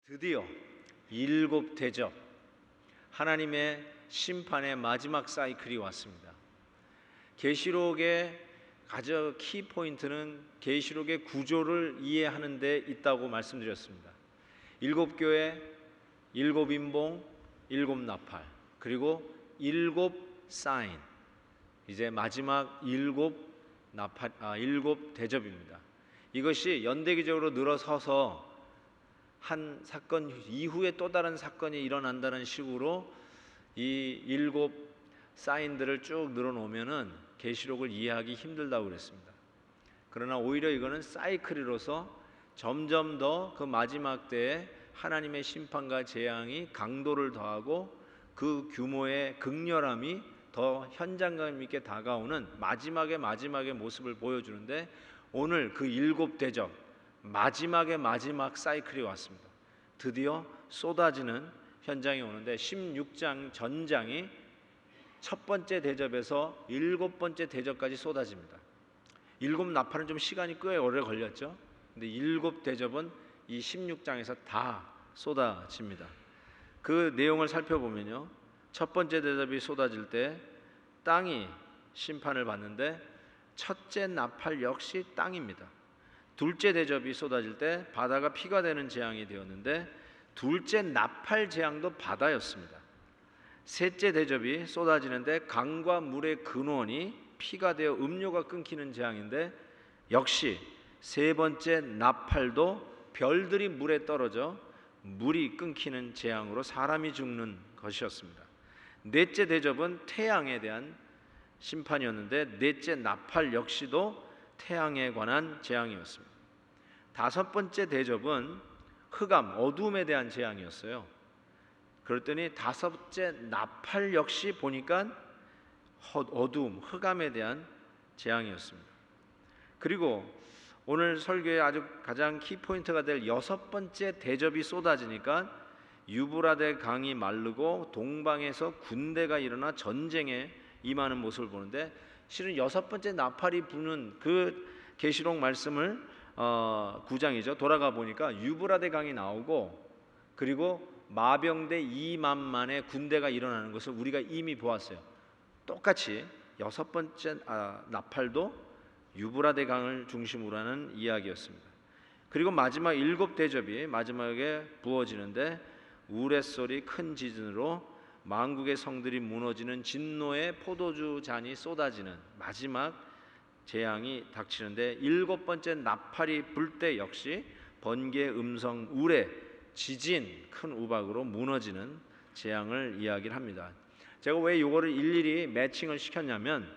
드디어 일곱 대접, 하나님의 심판의 마지막 사이클이 왔습니다. 계시록의 가장 키포인트는 계시록의 구조를 이해하는 데 있다고 말씀드렸습니다. 일곱 교회, 일곱 인봉, 일곱 나팔, 그리고 일곱 사인, 이제 마지막 일곱 대접입니다. 이것이 연대기적으로 늘어서서 한 사건 이후에 또 다른 사건이 일어난다는 식으로 이 일곱 사인들을 쭉 늘어놓으면은 계시록을 이해하기 힘들다고 그랬습니다. 그러나 오히려 이거는 사이클로서 점점 더 그 마지막 때에 하나님의 심판과 재앙이 강도를 더하고 그 규모의 극렬함이 더 현장감 있게 다가오는 마지막의 모습을 보여주는데, 오늘 그 일곱 대접 마지막의 마지막 사이클이 왔습니다. 드디어 쏟아지는 현장이 오는데 16장 전장이 첫 번째 대접에서 일곱 번째 대접까지 쏟아집니다. 일곱 나팔은 좀 시간이 꽤 오래 걸렸죠. 근데 일곱 대접은 이 16장에서 다 쏟아집니다. 그 내용을 살펴보면요, 첫 번째 대접이 쏟아질 때 땅이 심판을 받는데 첫째 나팔 역시 땅입니다. 둘째 대접이 쏟아질 때 바다가 피가 되는 재앙이 되었는데 둘째 나팔 재앙도 바다였습니다. 셋째 대접이 쏟아지는데 강과 물의 근원이 피가 되어 음료가 끊기는 재앙인데 역시 세 번째 나팔도 별들이 물에 떨어져 물이 끊기는 재앙으로 사람이 죽는 것이었습니다. 넷째 대접은 태양에 대한 심판이었는데 넷째 나팔 역시도 태양에 관한 재앙이었습니다. 다섯 번째 대접은 흑암, 어둠에 대한 재앙이었어요. 그랬더니 다섯째 나팔 역시 보니까 어둠, 흑암에 대한 재앙이었습니다. 그리고 오늘 설교의 아주 가장 키포인트가 될 여섯 번째 대접이 쏟아지니까 유브라데 강이 마르고 동방에서 군대가 일어나 전쟁에 임하는 모습을 보는데, 실은 여섯 번째 나팔이 부는 그 계시록 말씀을 9장이죠. 돌아가 보니까 유브라데 강이 나오고 그리고 마병대 2만만의 군대가 일어나는 것을 우리가 이미 보았어요. 똑같이 여섯 번째 나팔도 유브라데 강을 중심으로 하는 이야기였습니다. 그리고 마지막 일곱 대접이 마지막에 부어지는데 우레소리 큰 지진으로 만국의 성들이 무너지는 진노의 포도주 잔이 쏟아지는 마지막 재앙이 닥치는데, 일곱 번째 나팔이 불 때 역시 번개, 음성, 우레, 지진, 큰 우박으로 무너지는 재앙을 이야기를 합니다. 제가 왜 이거를 일일이 매칭을 시켰냐면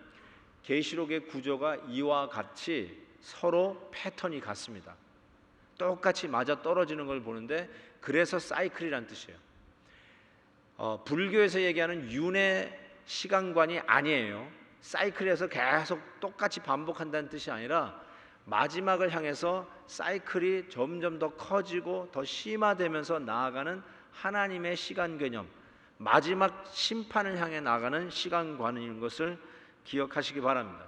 계시록의 구조가 이와 같이 서로 패턴이 같습니다. 똑같이 맞아 떨어지는 걸 보는데, 그래서 사이클이란 뜻이에요. 불교에서 얘기하는 윤회 시간관이 아니에요. 사이클에서 계속 똑같이 반복한다는 뜻이 아니라 마지막을 향해서 사이클이 점점 더 커지고 더 심화되면서 나아가는 하나님의 시간 개념, 마지막 심판을 향해 나아가는 시간관인 것을 기억하시기 바랍니다.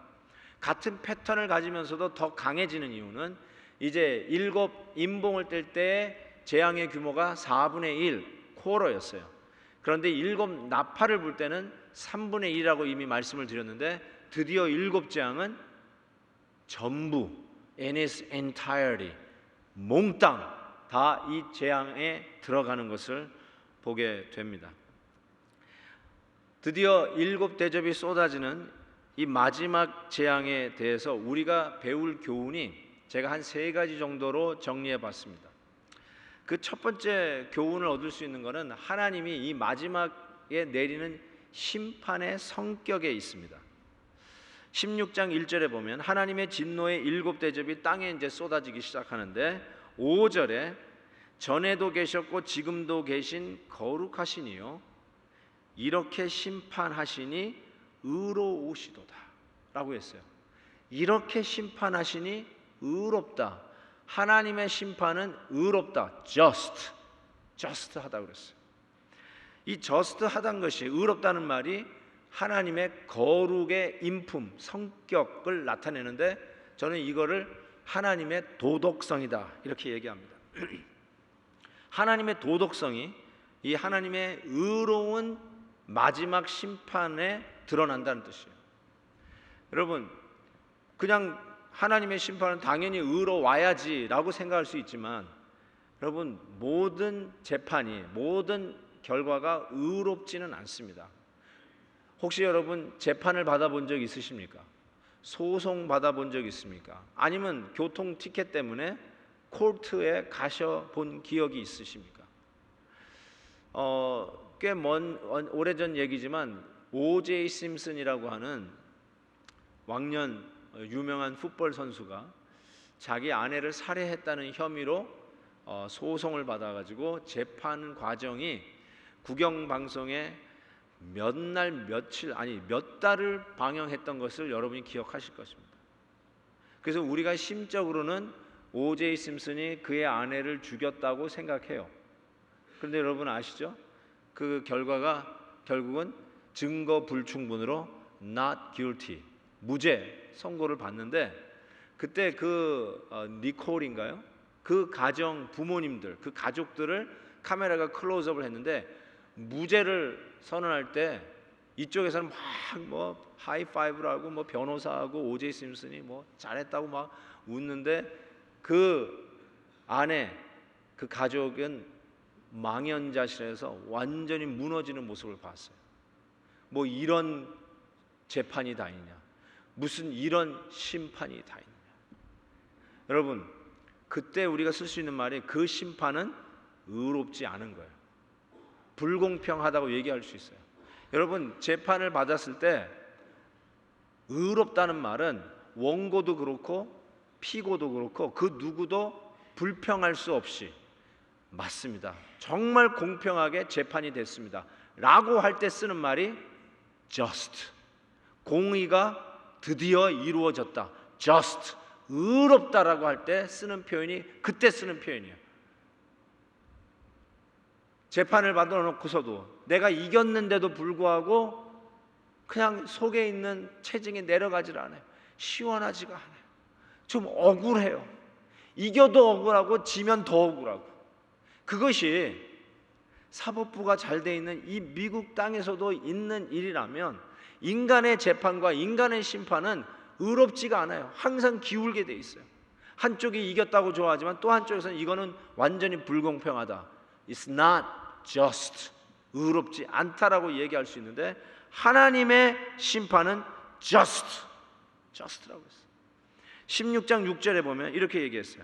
같은 패턴을 가지면서도 더 강해지는 이유는 이제 일곱 인봉을 뗄 때 재앙의 규모가 4분의 1 쿼러였어요. 그런데 일곱 나팔을 불 때는 3분의 1이라고 이미 말씀을 드렸는데, 드디어 일곱 재앙은 전부 in its entirety 몽땅 다 이 재앙에 들어가는 것을 보게 됩니다. 드디어 일곱 대접이 쏟아지는 이 마지막 재앙에 대해서 우리가 배울 교훈이 제가 한 세 가지 정도로 정리해 봤습니다. 그 첫 번째 교훈을 얻을 수 있는 것은 하나님이 이 마지막에 내리는 심판의 성격에 있습니다. 16장 1절에 보면 하나님의 진노의 일곱 대접이 땅에 이제 쏟아지기 시작하는데 5절에 전에도 계셨고 지금도 계신 거룩하시니요 이렇게 심판하시니 의로우시도다 라고 했어요. 이렇게 심판하시니 의롭다. 하나님의 심판은 의롭다. just 하다고 그랬어요. 이 just 하다는 것이, 의롭다는 말이 하나님의 거룩의 인품, 성격을 나타내는데, 저는 이거를 하나님의 도덕성이다 이렇게 얘기합니다. 하나님의 도덕성이 이 하나님의 의로운 마지막 심판에 드러난다는 뜻이에요. 여러분, 그냥 하나님의 심판은 당연히 의로워야지라고 생각할 수 있지만, 여러분, 모든 재판이, 모든 결과가 의롭지는 않습니다. 혹시 여러분 재판을 받아본 적 있으십니까? 소송 받아본 적 있습니까? 아니면 교통 티켓 때문에 코트에 가셔본 기억이 있으십니까? 꽤 오래전 얘기지만 O.J. 심슨이라고 하는 왕년 유명한 풋볼 선수가 자기 아내를 살해했다는 혐의로 소송을 받아가지고 재판 과정이 국영방송에 몇 달을 방영했던 것을 여러분이 기억하실 것입니다. 그래서 우리가 심적으로는 O.J. 심슨이 그의 아내를 죽였다고 생각해요. 그런데 여러분 아시죠? 그 결과가 결국은 증거 불충분으로 not guilty, 무죄 선고를 받는데, 그때 그 니콜인가요? 그 가정 부모님들, 그 가족들을 카메라가 클로즈업을 했는데, 무죄를 선언할 때 이쪽에서는 막 뭐 하이파이브를 하고 뭐 변호사하고 O.J. 심슨이 뭐 잘했다고 막 웃는데, 그 아내, 그 가족은 망연자실해서 완전히 무너지는 모습을 봤어요. 뭐 이런 재판이 다 있냐, 무슨 이런 심판이 다 있냐. 여러분, 그때 우리가 쓸 수 있는 말이 그 심판은 의롭지 않은 거예요. 불공평하다고 얘기할 수 있어요. 여러분, 재판을 받았을 때 의롭다는 말은 원고도 그렇고 피고도 그렇고 그 누구도 불평할 수 없이 맞습니다, 정말 공평하게 재판이 됐습니다 라고 할 때 쓰는 말이 just, 공의가 드디어 이루어졌다, just, 의롭다라고 할 때 쓰는 표현이, 그때 쓰는 표현이에요. 재판을 받아 놓고서도 내가 이겼는데도 불구하고 그냥 속에 있는 체증이 내려가질 않아요. 시원하지가 않아요. 좀 억울해요. 이겨도 억울하고 지면 더 억울하고. 그것이 사법부가 잘 돼 있는 이 미국 땅에서도 있는 일이라면 인간의 재판과 인간의 심판은 의롭지가 않아요. 항상 기울게 돼 있어요. 한쪽이 이겼다고 좋아하지만 또 한쪽에서는 이거는 완전히 불공평하다, It's not just, 의롭지 않다라고 얘기할 수 있는데, 하나님의 심판은 just라고 했어요. 16장 6절에 보면 이렇게 얘기했어요.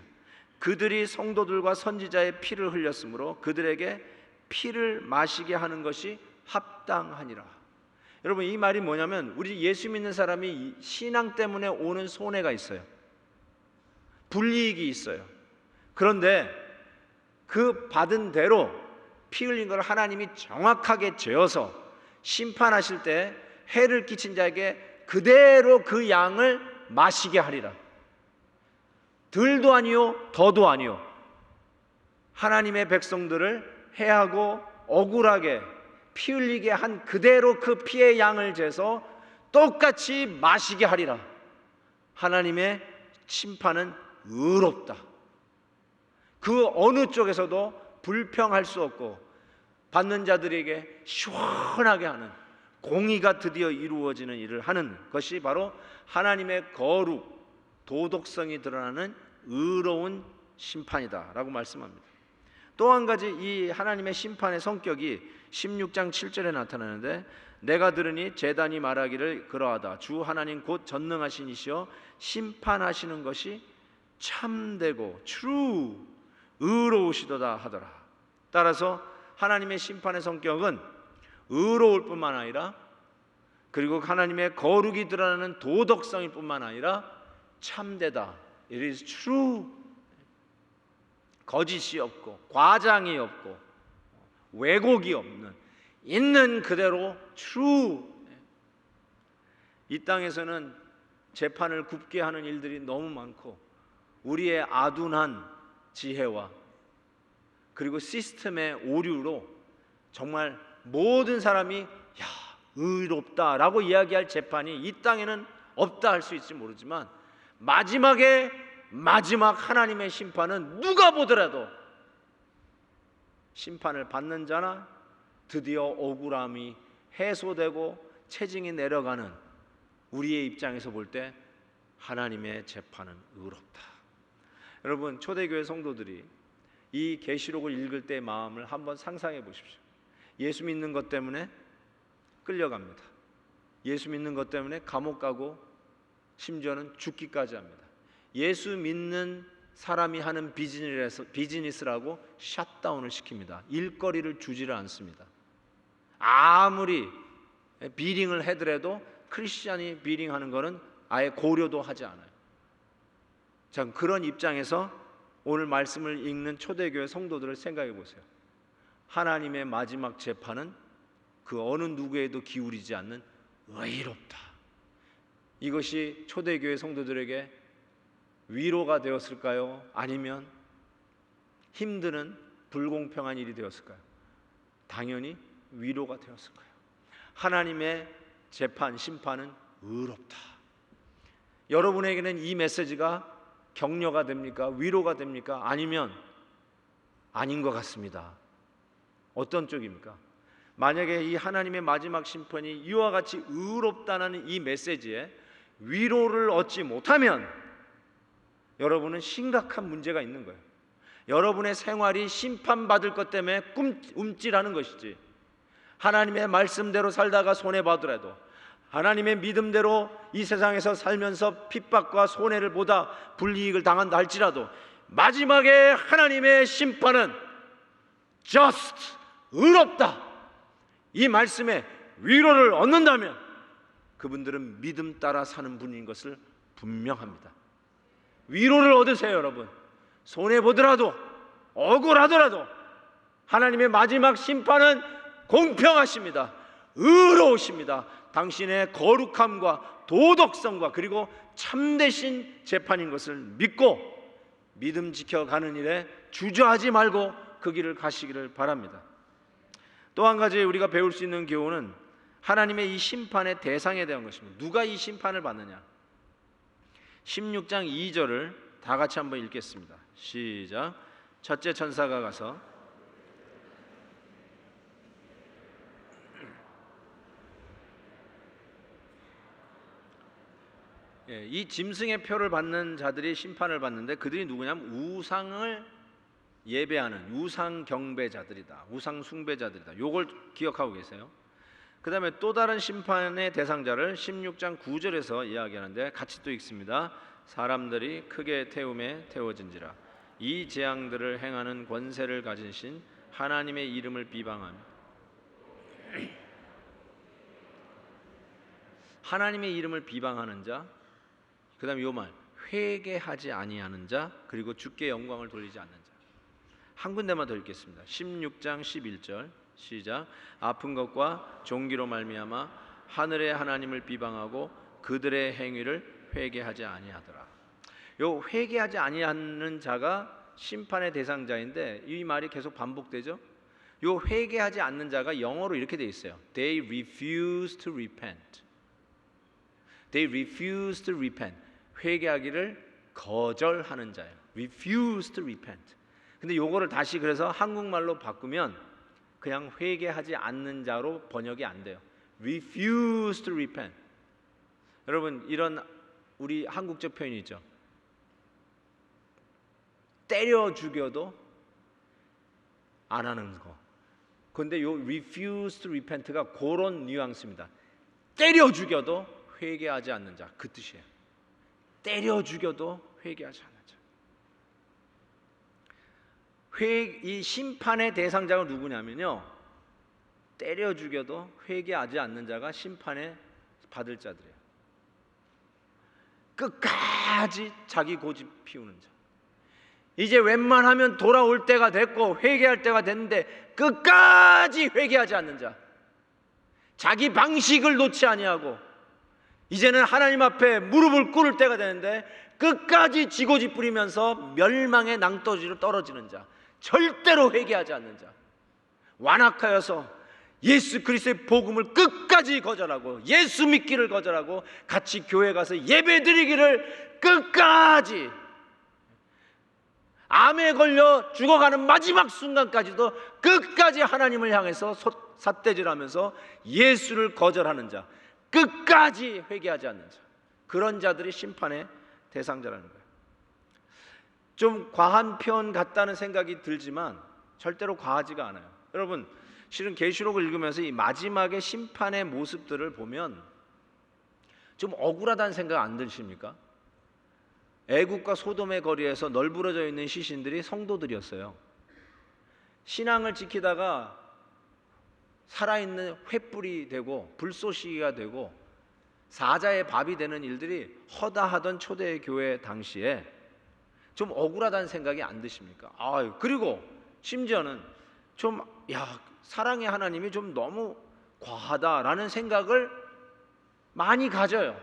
그들이 성도들과 선지자의 피를 흘렸으므로 그들에게 피를 마시게 하는 것이 합당하니라. 여러분, 이 말이 뭐냐면, 우리 예수 믿는 사람이 신앙 때문에 오는 손해가 있어요. 불이익이 있어요. 그런데 그 받은 대로 피 흘린 걸 하나님이 정확하게 재어서 심판하실 때 해를 끼친 자에게 그대로 그 양을 마시게 하리라. 덜도 아니요 더도 아니요. 하나님의 백성들을 해하고 억울하게 피 흘리게 한 그대로 그 피의 양을 재서 똑같이 마시게 하리라. 하나님의 심판은 의롭다. 그 어느 쪽에서도 불평할 수 없고 받는 자들에게 시원하게 하는, 공의가 드디어 이루어지는 일을 하는 것이 바로 하나님의 거룩, 도덕성이 드러나는 의로운 심판이다 라고 말씀합니다. 또 한 가지 이 하나님의 심판의 성격이 16장 7절에 나타나는데, 내가 들으니 제단이 말하기를 그러하다, 주 하나님 곧 전능하신 이시여 심판하시는 것이 참되고 true, 의로우시도다 하더라. 따라서 하나님의 심판의 성격은 의로울 뿐만 아니라, 그리고 하나님의 거룩이 드러나는 도덕성일 뿐만 아니라 참되다, it is true, 거짓이 없고 과장이 없고 왜곡이 없는, 있는 그대로 true. 이 땅에서는 재판을 굽게 하는 일들이 너무 많고 우리의 아둔한 지혜와 그리고 시스템의 오류로 정말 모든 사람이 야, 의롭다라고 이야기할 재판이 이 땅에는 없다 할 수 있을지 모르지만, 마지막 하나님의 심판은 누가 보더라도 심판을 받는 자나 드디어 억울함이 해소되고 체증이 내려가는 우리의 입장에서 볼 때 하나님의 재판은 의롭다. 여러분, 초대교회 성도들이 이 계시록을 읽을 때의 마음을 한번 상상해 보십시오. 예수 믿는 것 때문에 끌려갑니다. 예수 믿는 것 때문에 감옥 가고 심지어는 죽기까지 합니다. 예수 믿는 사람이 하는 비즈니스라고 샷다운을 시킵니다. 일거리를 주지를 않습니다. 아무리 비링을 해더라도 크리스찬이 비링하는 것은 아예 고려도 하지 않아요. 자, 그런 입장에서 오늘 말씀을 읽는 초대교회 성도들을 생각해 보세요. 하나님의 마지막 재판은 그 어느 누구에도 기울이지 않는 의롭다. 이것이 초대교회 성도들에게 위로가 되었을까요? 아니면 힘드는 불공평한 일이 되었을까요? 당연히 위로가 되었을 거예요. 하나님의 재판, 심판은 의롭다. 여러분에게는 이 메시지가 격려가 됩니까? 위로가 됩니까? 아니면 아닌 것 같습니다. 어떤 쪽입니까? 만약에 이 하나님의 마지막 심판이 이와 같이 의롭다는 이 메시지에 위로를 얻지 못하면 여러분은 심각한 문제가 있는 거예요. 여러분의 생활이 심판받을 것 때문에 움찔하는 것이지, 하나님의 말씀대로 살다가 손해받으라도, 하나님의 믿음대로 이 세상에서 살면서 핍박과 손해를 보다 불이익을 당한다 할지라도 마지막에 하나님의 심판은 just, 의롭다, 이 말씀에 위로를 얻는다면 그분들은 믿음 따라 사는 분인 것을 분명합니다. 위로를 얻으세요. 여러분, 손해보더라도 억울하더라도 하나님의 마지막 심판은 공평하십니다. 의로우십니다. 당신의 거룩함과 도덕성과 그리고 참되신 재판인 것을 믿고 믿음 지켜가는 일에 주저하지 말고 그 길을 가시기를 바랍니다. 또 한 가지 우리가 배울 수 있는 교훈은 하나님의 이 심판의 대상에 대한 것입니다. 누가 이 심판을 받느냐? 16장 2절을 다 같이 한번 읽겠습니다. 시작. 첫째 천사가 가서 이 짐승의 표를 받는 자들이 심판을 받는데 그들이 누구냐면 우상을 예배하는 우상 경배자들이다. 우상 숭배자들이다. 요걸 기억하고 계세요. 그 다음에 또 다른 심판의 대상자를 16장 9절에서 이야기하는데 같이 또 읽습니다. 사람들이 크게 태움에 태워진지라. 이 재앙들을 행하는 권세를 가진 신 하나님의 이름을 비방하며 하나님의 이름을 비방하는 자, 그 다음에 요 말 회개하지 아니하는 자, 그리고 주께 영광을 돌리지 않는 자. 한 군데만 더 읽겠습니다. 16장 11절 시작. 아픈 것과 종기로 말미암아 하늘의 하나님을 비방하고 그들의 행위를 회개하지 아니하더라. 요 회개하지 아니하는 자가 심판의 대상자인데 이 말이 계속 반복되죠. 요 회개하지 않는 자가 영어로 이렇게 돼 있어요. They refuse to repent. They refuse to repent. 회개하기를 거절하는 자예요. Refuse to repent. 근데 요거를 다시 그래서 한국말로 바꾸면 그냥 회개하지 않는 자로 번역이 안 돼요. Refuse to repent. 여러분, 이런 우리 한국적 표현이 있죠. 때려 죽여도 안 하는 거. 근데 요 refuse to repent가 그런 뉘앙스입니다. 때려 죽여도 회개하지 않는 자, 그 뜻이에요. 때려 죽여도 회개하지 않는 자. 이 심판의 대상자가 누구냐면요, 때려 죽여도 회개하지 않는 자가 심판에 받을 자들이에요. 끝까지 자기 고집 피우는 자. 이제 웬만하면 돌아올 때가 됐고 회개할 때가 됐는데 끝까지 회개하지 않는 자, 자기 방식을 놓지 아니하고 이제는 하나님 앞에 무릎을 꿇을 때가 되는데 끝까지 지고집 부리면서 멸망의 낭떠지로 떨어지는 자, 절대로 회개하지 않는 자, 완악하여서 예수 그리스도의 복음을 끝까지 거절하고 예수 믿기를 거절하고 같이 교회 가서 예배 드리기를 끝까지 암에 걸려 죽어가는 마지막 순간까지도 끝까지 하나님을 향해서 삿대질하면서 예수를 거절하는 자, 끝까지 회개하지 않는 자, 그런 자들이 심판의 대상자라는 거예요. 좀 과한 표현 같다는 생각이 들지만 절대로 과하지가 않아요. 여러분, 실은 계시록을 읽으면서 이 마지막의 심판의 모습들을 보면 좀 억울하다는 생각 안 드십니까? 애국과 소돔의 거리에서 널브러져 있는 시신들이 성도들이었어요. 신앙을 지키다가 살아있는 횃불이 되고 불쏘시개가 되고 사자의 밥이 되는 일들이 허다하던 초대교회 당시에 좀 억울하다는 생각이 안 드십니까? 그리고 심지어는 좀 사랑의 하나님이 좀 너무 과하다라는 생각을 많이 가져요.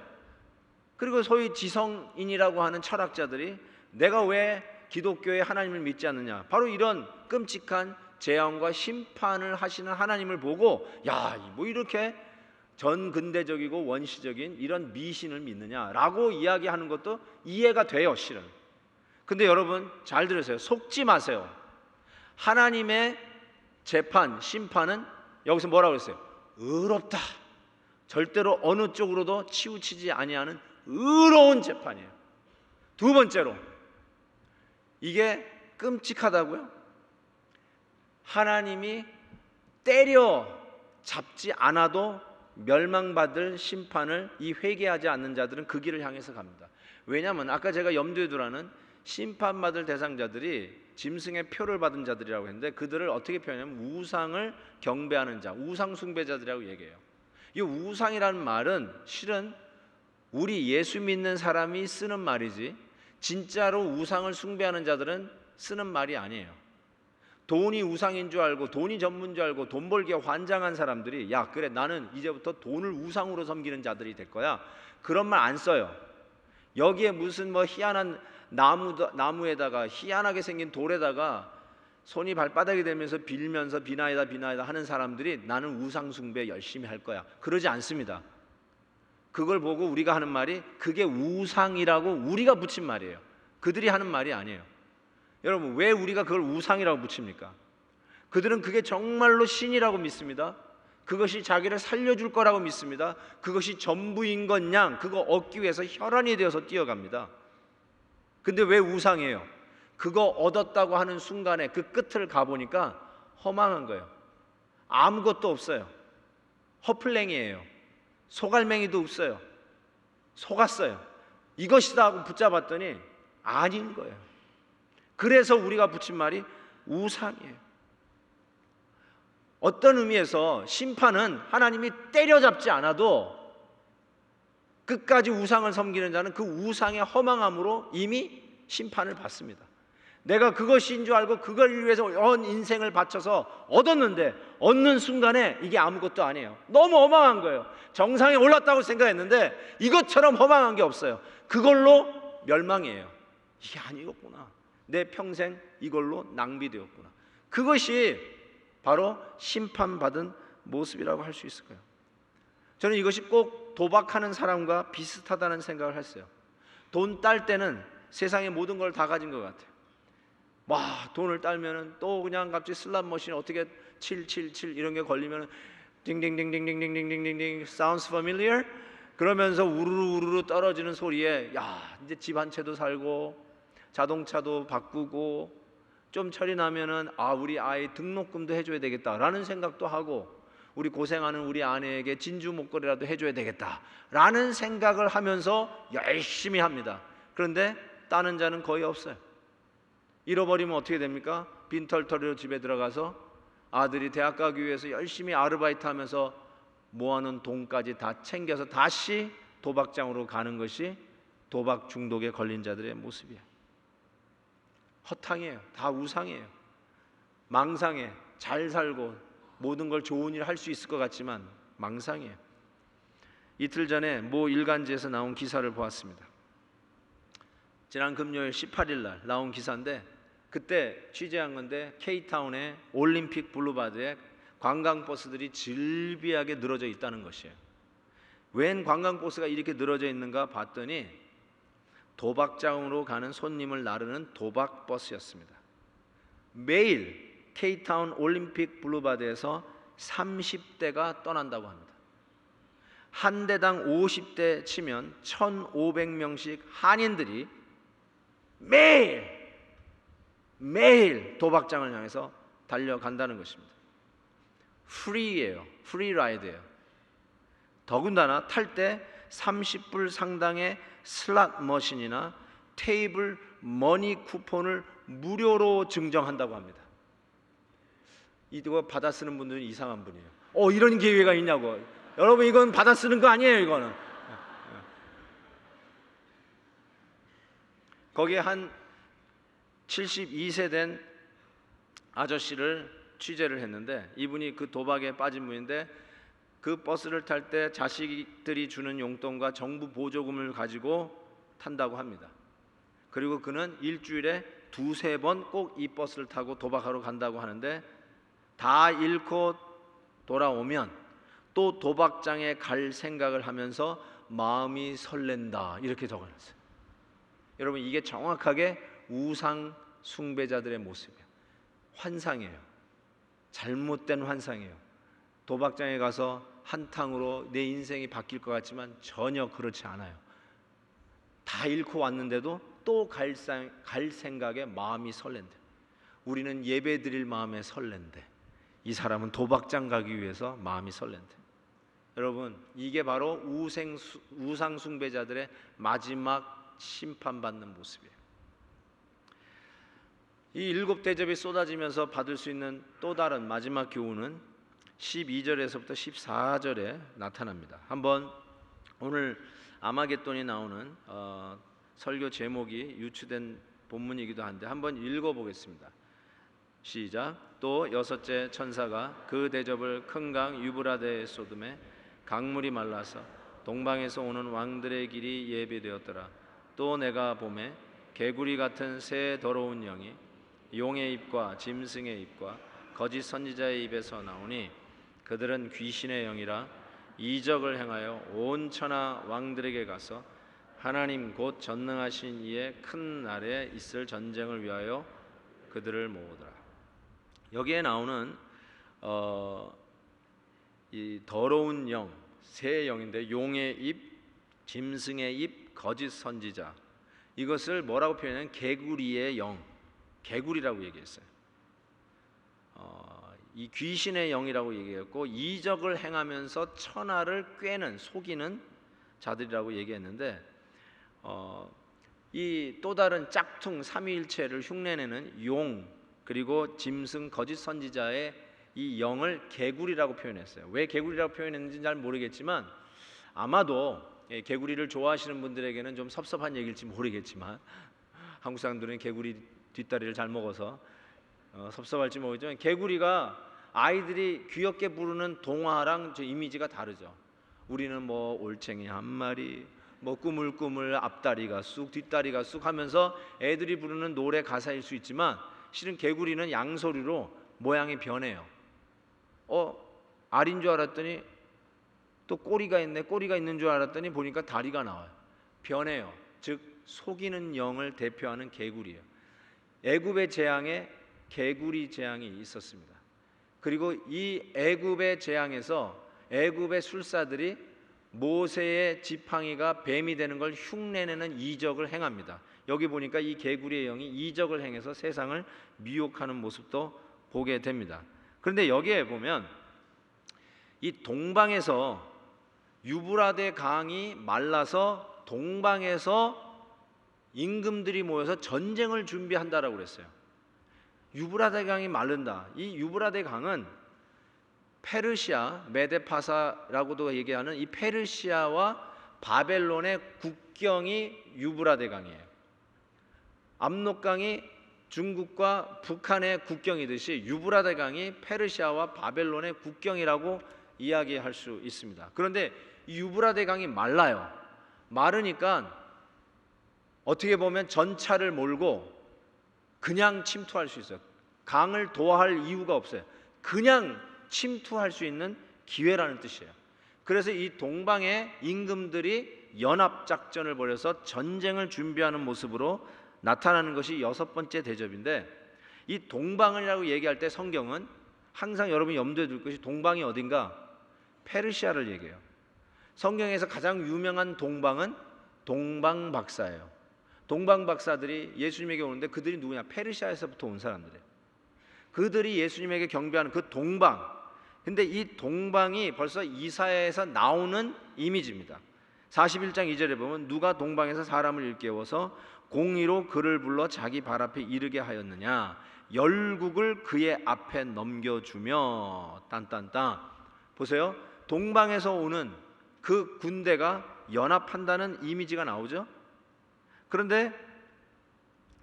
그리고 소위 지성인이라고 하는 철학자들이 내가 왜 기독교의 하나님을 믿지 않느냐, 바로 이런 끔찍한 재앙과 심판을 하시는 하나님을 보고 뭐 이렇게 전근대적이고 원시적인 이런 미신을 믿느냐라고 이야기하는 것도 이해가 돼요, 실은. 근데 여러분 잘 들으세요. 속지 마세요. 하나님의 재판, 심판은 여기서 뭐라고 했어요? 의롭다. 절대로 어느 쪽으로도 치우치지 아니하는 의로운 재판이에요. 두 번째로, 이게 끔찍하다고요? 하나님이 때려 잡지 않아도 멸망받을 심판을 이 회개하지 않는 자들은 그 길을 향해서 갑니다. 왜냐하면 아까 제가 염두에 두라는 심판받을 대상자들이 짐승의 표를 받은 자들이라고 했는데, 그들을 어떻게 표현하면 우상을 경배하는 자, 우상 숭배자들이라고 얘기해요. 이 우상이라는 말은 실은 우리 예수 믿는 사람이 쓰는 말이지 진짜로 우상을 숭배하는 자들은 쓰는 말이 아니에요. 돈이 우상인 줄 알고 돈이 전부인 줄 알고 돈 벌기에 환장한 사람들이 그래 나는 이제부터 돈을 우상으로 섬기는 자들이 될 거야, 그런 말 안 써요. 여기에 무슨 희한한 나무에다가 희한하게 생긴 돌에다가 손이 발바닥이 되면서 빌면서 비나이다 하는 사람들이 나는 우상 숭배 열심히 할 거야, 그러지 않습니다. 그걸 보고 우리가 하는 말이 그게 우상이라고 우리가 붙인 말이에요. 그들이 하는 말이 아니에요. 여러분, 왜 우리가 그걸 우상이라고 붙입니까? 그들은 그게 정말로 신이라고 믿습니다. 그것이 자기를 살려줄 거라고 믿습니다. 그것이 전부인 것 양 그거 얻기 위해서 혈안이 되어서 뛰어갑니다. 근데 왜 우상이에요? 그거 얻었다고 하는 순간에 그 끝을 가보니까 허망한 거예요. 아무것도 없어요. 허플랭이에요. 소갈맹이도 없어요. 속았어요. 이것이다 하고 붙잡았더니 아닌 거예요. 그래서 우리가 붙인 말이 우상이에요. 어떤 의미에서 심판은 하나님이 때려잡지 않아도 끝까지 우상을 섬기는 자는 그 우상의 허망함으로 이미 심판을 받습니다. 내가 그것인 줄 알고 그걸 위해서 온 인생을 바쳐서 얻었는데 얻는 순간에 이게 아무것도 아니에요. 너무 허망한 거예요. 정상에 올랐다고 생각했는데 이것처럼 허망한 게 없어요. 그걸로 멸망이에요. 이게 아니었구나. 내 평생 이걸로 낭비되었구나. 그것이 바로 심판받은 모습이라고 할 수 있을 거예요. 저는 이것이 꼭 도박하는 사람과 비슷하다는 생각을 했어요. 돈 딸 때는 세상의 모든 걸 다 가진 것 같아요. 돈을 딸면은 또 그냥 갑자기 슬롯 머신 어떻게 777 이런 게 걸리면은 딩딩딩딩딩딩딩딩딩 sounds familiar? 그러면서 우르르 떨어지는 소리에 이제 집 한 채도 살고 자동차도 바꾸고 좀 철이 나면은 우리 아이 등록금도 해줘야 되겠다라는 생각도 하고 우리 고생하는 우리 아내에게 진주 목걸이라도 해줘야 되겠다라는 생각을 하면서 열심히 합니다. 그런데 따는 자는 거의 없어요. 잃어버리면 어떻게 됩니까? 빈털터리로 집에 들어가서 아들이 대학 가기 위해서 열심히 아르바이트 하면서 모아놓은 돈까지 다 챙겨서 다시 도박장으로 가는 것이 도박 중독에 걸린 자들의 모습이에요. 허탕이에요. 다 우상이에요. 망상해. 잘 살고 모든 걸 좋은 일 할 수 있을 것 같지만 망상이에요. 이틀 전에 모 일간지에서 나온 기사를 보았습니다. 지난 금요일 18일 날 나온 기사인데 그때 취재한 건데 K타운의 올림픽 블루바드에 관광버스들이 질비하게 늘어져 있다는 것이에요. 웬 관광버스가 이렇게 늘어져 있는가 봤더니 도박장으로 가는 손님을 나르는 도박 버스였습니다. 매일 케이타운 올림픽 블루바드에서 30대가 떠난다고 합니다. 한 대당 50대 치면 1,500명씩 한인들이 매일 도박장을 향해서 달려간다는 것입니다. 프리예요. 프리 라이드예요. 더군다나 탈 때 30불 상당의 슬롯 머신이나 테이블 머니 쿠폰을 무료로 증정한다고 합니다. 이거 받아 쓰는 분들은 이상한 분이에요. 이런 기회가 있냐고. 여러분, 이건 받아 쓰는 거 아니에요. 이거는. 거기에 한 72세 된 아저씨를 취재를 했는데, 이분이 그 도박에 빠진 분인데 그 버스를 탈 때 자식들이 주는 용돈과 정부 보조금을 가지고 탄다고 합니다. 그리고 그는 일주일에 2-3번 꼭 이 버스를 타고 도박하러 간다고 하는데, 다 잃고 돌아오면 또 도박장에 갈 생각을 하면서 마음이 설렌다, 이렇게 적어놨어요. 여러분, 이게 정확하게 우상 숭배자들의 모습이에요. 환상이에요. 잘못된 환상이에요. 도박장에 가서 한탕으로 내 인생이 바뀔 것 같지만 전혀 그렇지 않아요. 다 잃고 왔는데도 또 갈 생각에 마음이 설렌대. 우리는 예배 드릴 마음에 설렌대. 이 사람은 도박장 가기 위해서 마음이 설렌대. 여러분, 이게 바로 우상 숭배자들의 마지막 심판받는 모습이에요. 이 7대접이 쏟아지면서 받을 수 있는 또 다른 마지막 교훈은 12절에서부터 14절에 나타납니다. 한번 오늘 아마겟돈이 나오는 설교 제목이 유추된 본문이기도 한데 한번 읽어보겠습니다. 시작. 또 6째 천사가 그 대접을 큰 강 유브라데에 쏟음에 강물이 말라서 동방에서 오는 왕들의 길이 예비되었더라. 또 내가 보매 개구리 같은 새 더러운 영이 용의 입과 짐승의 입과 거짓 선지자의 입에서 나오니 그들은 귀신의 영이라 이적을 행하여 온 천하 왕들에게 가서 하나님 곧 전능하신 이의 큰 날에 있을 전쟁을 위하여 그들을 모으더라. 여기에 나오는 이 더러운 영, 새 영인데 용의 입, 짐승의 입, 거짓 선지자, 이것을 뭐라고 표현하냐면 개구리의 영, 개구리라고 얘기했어요. 이 귀신의 영이라고 얘기했고, 이적을 행하면서 천하를 꿰는, 속이는 자들이라고 얘기했는데, 이 또 다른 짝퉁 삼위일체를 흉내내는 용, 그리고 짐승, 거짓 선지자의 이 영을 개구리라고 표현했어요. 왜 개구리라고 표현했는지 잘 모르겠지만, 아마도 개구리를 좋아하시는 분들에게는 좀 섭섭한 얘기일지 모르겠지만, 한국 사람들은 개구리 뒷다리를 잘 먹어서 섭섭할지 모르겠지만, 개구리가 아이들이 귀엽게 부르는 동화랑 저 이미지가 다르죠. 우리는 뭐 올챙이 한 마리, 뭐 꾸물꾸물 앞다리가 쑥 뒷다리가 쑥 하면서 애들이 부르는 노래 가사일 수 있지만, 실은 개구리는 양서류로 모양이 변해요. 알인 줄 알았더니 또 꼬리가 있네, 꼬리가 있는 줄 알았더니 보니까 다리가 나와요. 변해요. 즉 속이는 영을 대표하는 개구리예요. 애굽의 재앙에 개구리 재앙이 있었습니다. 그리고 이 애굽의 재앙에서 애굽의 술사들이 모세의 지팡이가 뱀이 되는 걸 흉내내는 이적을 행합니다. 여기 보니까 이 개구리의 영이 이적을 행해서 세상을 미혹하는 모습도 보게 됩니다. 그런데 여기에 보면 이 동방에서 유브라데 강이 말라서 동방에서 임금들이 모여서 전쟁을 준비한다라고 그랬어요. 유브라데 강이 마른다. 이 유브라데 강은 페르시아, 메데파사라고도 얘기하는 이 페르시아와 바벨론의 국경이 유브라데 강이에요. 압록강이 중국과 북한의 국경이듯이 유브라데 강이 페르시아와 바벨론의 국경이라고 이야기할 수 있습니다. 그런데 이 유브라데 강이 말라요. 마르니까 어떻게 보면 전차를 몰고 그냥 침투할 수 있어요. 강을 도하할 이유가 없어요. 그냥 침투할 수 있는 기회라는 뜻이에요. 그래서 이 동방의 임금들이 연합 작전을 벌여서 전쟁을 준비하는 모습으로 나타나는 것이 여섯 번째 대접인데, 이 동방이라고 얘기할 때 성경은 항상 여러분이 염두에 둘 것이 동방이 어딘가? 페르시아를 얘기해요. 성경에서 가장 유명한 동방은 동방박사예요. 동방박사들이 예수님에게 오는데 그들이 누구냐? 페르시아에서부터 온 사람들이에요. 그들이 예수님에게 경배하는 그 동방. 근데 이 동방이 벌써 이사야에서 나오는 이미지입니다. 41장 2절에 보면 누가 동방에서 사람을 일깨워서 공의로 그를 불러 자기 발 앞에 이르게 하였느냐, 열국을 그의 앞에 넘겨주며 딴딴딴. 보세요. 동방에서 오는 그 군대가 연합한다는 이미지가 나오죠. 그런데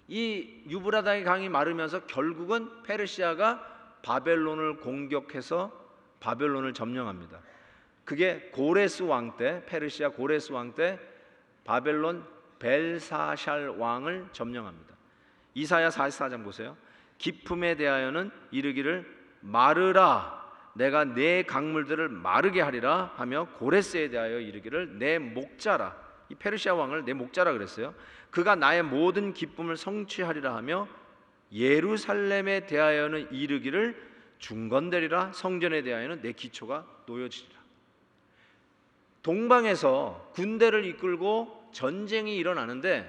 이 유브라다의 강이 마르면서 결국은 페르시아가 바벨론을 공격해서 바벨론을 점령합니다. 그게 고레스 왕 때, 페르시아 고레스 왕 때 바벨론 벨사샬 왕을 점령합니다. 이사야 44장 보세요. 기품에 대하여는 이르기를 마르라, 내가 내 강물들을 마르게 하리라 하며, 고레스에 대하여 이르기를 내 목자라, 이 페르시아 왕을 내 목자라 그랬어요. 그가 나의 모든 기쁨을 성취하리라 하며, 예루살렘에 대하여는 이르기를 중건되리라, 성전에 대하여는 내 기초가 놓여지리라. 동방에서 군대를 이끌고 전쟁이 일어나는데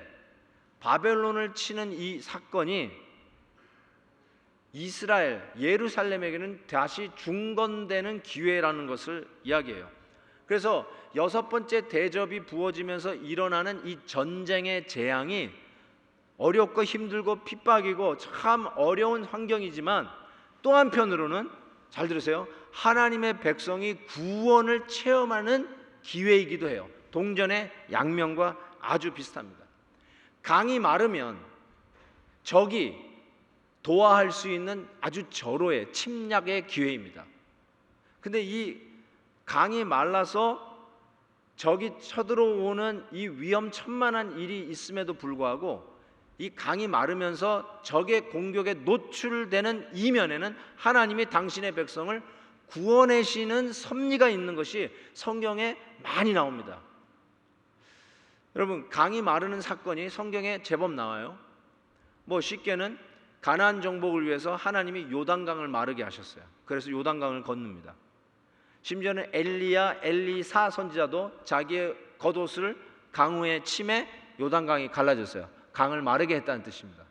바벨론을 치는 이 사건이 이스라엘, 예루살렘에게는 다시 중건되는 기회라는 것을 이야기해요. 그래서 여섯 번째 대접이 부어지면서 일어나는 이 전쟁의 재앙이 어렵고 힘들고 핍박이고 참 어려운 환경이지만, 또 한편으로는 잘 들으세요, 하나님의 백성이 구원을 체험하는 기회이기도 해요. 동전의 양면과 아주 비슷합니다. 강이 마르면 적이 도하할 수 있는 아주 절호의 침략의 기회입니다. 근데 이 강이 말라서 적이 쳐들어오는 이 위험천만한 일이 있음에도 불구하고 이 강이 마르면서 적의 공격에 노출되는 이면에는 하나님이 당신의 백성을 구원하시는 섭리가 있는 것이 성경에 많이 나옵니다. 여러분, 강이 마르는 사건이 성경에 제법 나와요. 뭐 쉽게는 가나안 정복을 위해서 하나님이 요단강을 마르게 하셨어요. 그래서 요단강을 건넙니다. 심지어는 엘리야, 엘리사 선지자도 자기의 겉옷을 강우에 침해 요단강이 갈라졌어요. 강을 마르게 했다는 뜻입니다.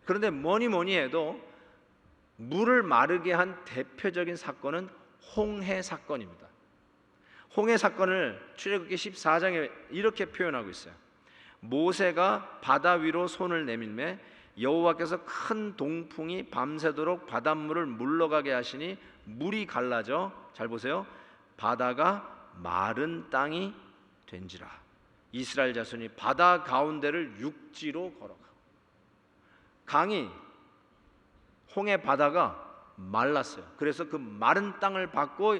그런데 뭐니 해도 물을 마르게 한 대표적인 사건은 홍해 사건입니다. 홍해 사건을 출애굽기 14장에 이렇게 표현하고 있어요. 모세가 바다 위로 손을 내밀매 여호와께서 큰 동풍이 밤새도록 바닷물을 물러가게 하시니 물이 갈라져, 잘 보세요, 바다가 마른 땅이 된지라. 이스라엘 자손이 바다 가운데를 육지로 걸어가고, 강이, 홍해 바다가 말랐어요. 그래서 그 마른 땅을 받고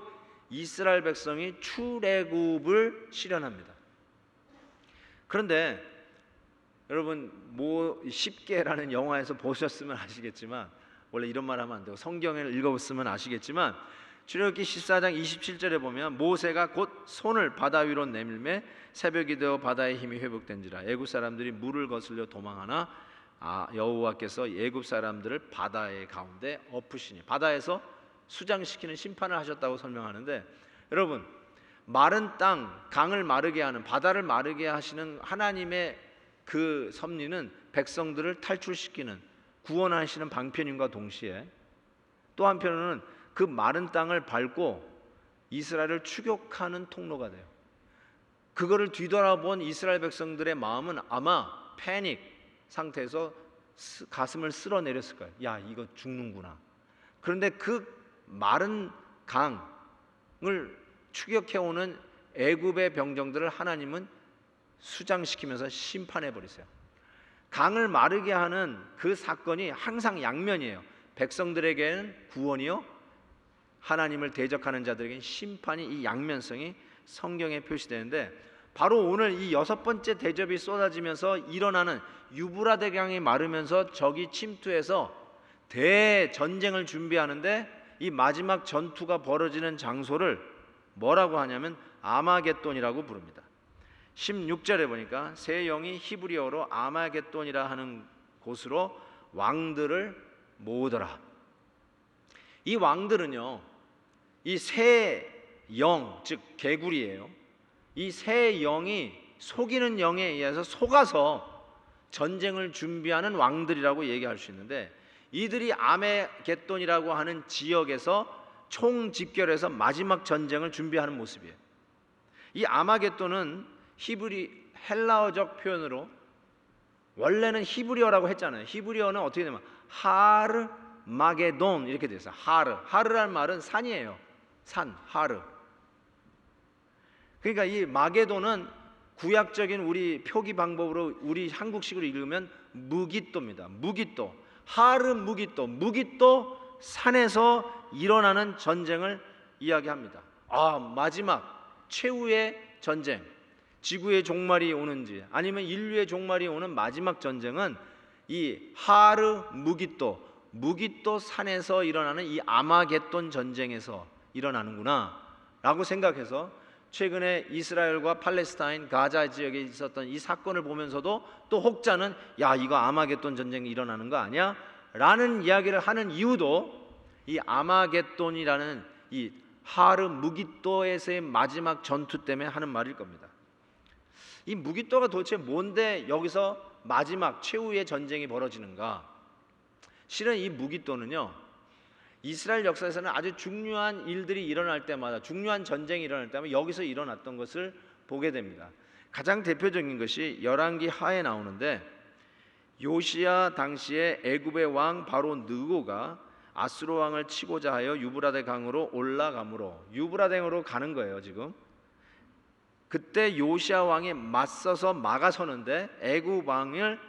이스라엘 백성이 출애굽을 실현합니다. 그런데 여러분, 뭐 10개라는 영화에서 보셨으면 아시겠지만, 원래 이런 말 하면 안 되고 성경을 읽어봤으면 아시겠지만, 출애굽기 14장 27절에 보면 모세가 곧 손을 바다 위로 내밀매 새벽이 되어 바다의 힘이 회복된지라. 애굽 사람들이 물을 거슬려 도망하나 여호와께서 애굽 사람들을 바다의 가운데 엎으시니, 바다에서 수장시키는 심판을 하셨다고 설명하는데, 여러분, 마른 땅, 강을 마르게 하는, 바다를 마르게 하시는 하나님의 그 섭리는 백성들을 탈출시키는, 구원하시는 방편임과 동시에 또 한편으로는 그 마른 땅을 밟고 이스라엘을 추격하는 통로가 돼요. 그거를 뒤돌아본 이스라엘 백성들의 마음은 아마 패닉 상태에서 가슴을 쓸어내렸을 거예요. 야, 이거 죽는구나. 그런데 그 마른 강을 추격해오는 애굽의 병정들을 하나님은 수장시키면서 심판해 버리세요. 강을 마르게 하는 그 사건이 항상 양면이에요. 백성들에게는 구원이요, 하나님을 대적하는 자들에게는 심판이, 이 양면성이 성경에 표시되는데, 바로 오늘 이 여섯 번째 대접이 쏟아지면서 일어나는 유브라데 강이 마르면서 적이 침투해서 대전쟁을 준비하는데, 이 마지막 전투가 벌어지는 장소를 뭐라고 하냐면 아마겟돈이라고 부릅니다. 16절에 보니까 새 영이 히브리어로 아마겟돈이라 하는 곳으로 왕들을 모으더라. 이 왕들은요, 이 새 영, 즉 개구리예요. 이 새 영이 속이는 영에 의해서 속아서 전쟁을 준비하는 왕들이라고 얘기할 수 있는데, 이들이 아메겟돈이라고 하는 지역에서 총집결해서 마지막 전쟁을 준비하는 모습이에요. 이 아마겟돈은 헬라어적 표현으로, 원래는 히브리어라고 했잖아요. 히브리어는 어떻게 되면 하르 마게돈 이렇게 돼 있어요. 하르라는 말은 산이에요. 산, 하르. 그러니까 이 마게돈은 구약적인 우리 표기 방법으로 우리 한국식으로 읽으면 무깃도입니다. 무깃도, 하르 무깃도, 무깃도 산에서 일어나는 전쟁을 이야기합니다. 마지막 최후의 전쟁, 지구의 종말이 오는지 아니면 인류의 종말이 오는 마지막 전쟁은 이 하르 무깃도, 무깃도 산에서 일어나는 이 아마겟돈 전쟁에서 일어나는구나 라고 생각해서, 최근에 이스라엘과 팔레스타인 가자 지역에 있었던 이 사건을 보면서도 또 혹자는 이거 아마겟돈 전쟁이 일어나는 거 아니야? 라는 이야기를 하는 이유도 이 아마겟돈이라는 이 하르 무깃도에서의 마지막 전투 때문에 하는 말일 겁니다. 이 무깃도가 도대체 뭔데 여기서 마지막 최후의 전쟁이 벌어지는가? 실은 이 무깃도는요, 이스라엘 역사에서는 아주 중요한 일들이 일어날 때마다, 중요한 전쟁이 일어날 때마다 여기서 일어났던 것을 보게 됩니다. 가장 대표적인 것이 열왕기 하에 나오는데, 요시야 당시에 애굽의 왕 바로 느고가 아수르 왕을 치고자 하여 유브라데 강으로 올라가므로, 유브라데 강으로 가는 거예요 지금. 그때 요시야 왕이 맞서서 막아서는데 애굽 왕을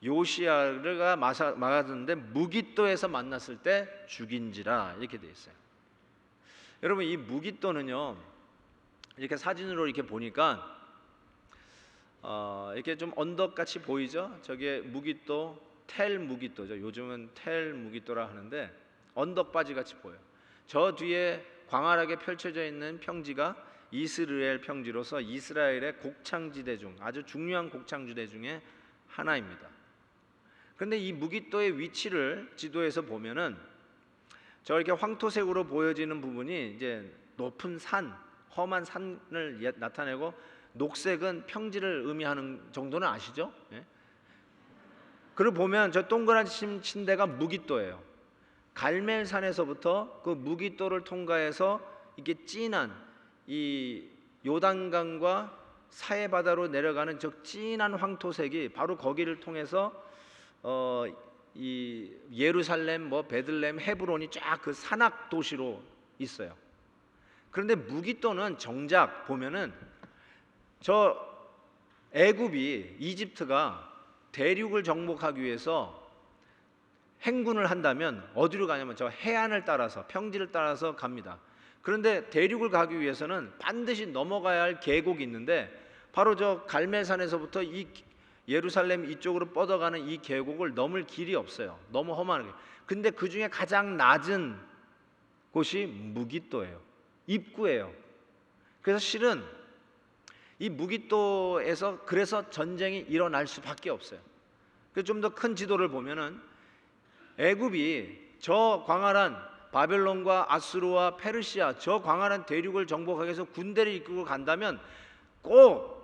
요시야가 막았는데 무깃도에서 만났을 때 죽인지라 이렇게 돼 있어요. 여러분, 이 무깃도는요, 이렇게 사진으로 이렇게 보니까 이렇게 좀 언덕같이 보이죠? 저게 무깃도, 텔 무깃도죠. 요즘은 텔 무깃도라 하는데 언덕바지 같이 보여요. 저 뒤에 광활하게 펼쳐져 있는 평지가 이스라엘 평지로서 이스라엘의 곡창지대 중 아주 중요한 곡창지대 중에 하나입니다. 그런데 이 무깃도의 위치를 지도에서 보면은 저렇게 황토색으로 보여지는 부분이 이제 높은 산, 험한 산을 나타내고, 녹색은 평지를 의미하는 정도는 아시죠? 예? 그리고 보면 저 동그란 침대가 무깃도예요. 갈멜산에서부터 그 무깃도를 통과해서 이게 진한 이 요단강과 사해바다로 내려가는 저 진한 황토색이 바로 거기를 통해서 이 예루살렘, 베들레헴, 헤브론이 쫙 그 산악 도시로 있어요. 그런데 무깃도는 정작 보면은 저 애굽이, 이집트가 대륙을 정복하기 위해서 행군을 한다면 어디로 가냐면 저 해안을 따라서, 평지를 따라서 갑니다. 그런데 대륙을 가기 위해서는 반드시 넘어가야 할 계곡이 있는데, 바로 저 갈멜산에서부터 이 예루살렘 이쪽으로 뻗어가는 이 계곡을 넘을 길이 없어요. 너무 험한 게. 근데 그 중에 가장 낮은 곳이 무깃도예요. 입구예요. 그래서 실은 이 무깃도에서 그래서 전쟁이 일어날 수밖에 없어요. 그래서 좀 더 큰 지도를 보면은 애굽이 저 광활한 바벨론과 아수르와 페르시아, 저 광활한 대륙을 정복하기 위해서 군대를 이끌고 간다면 꼭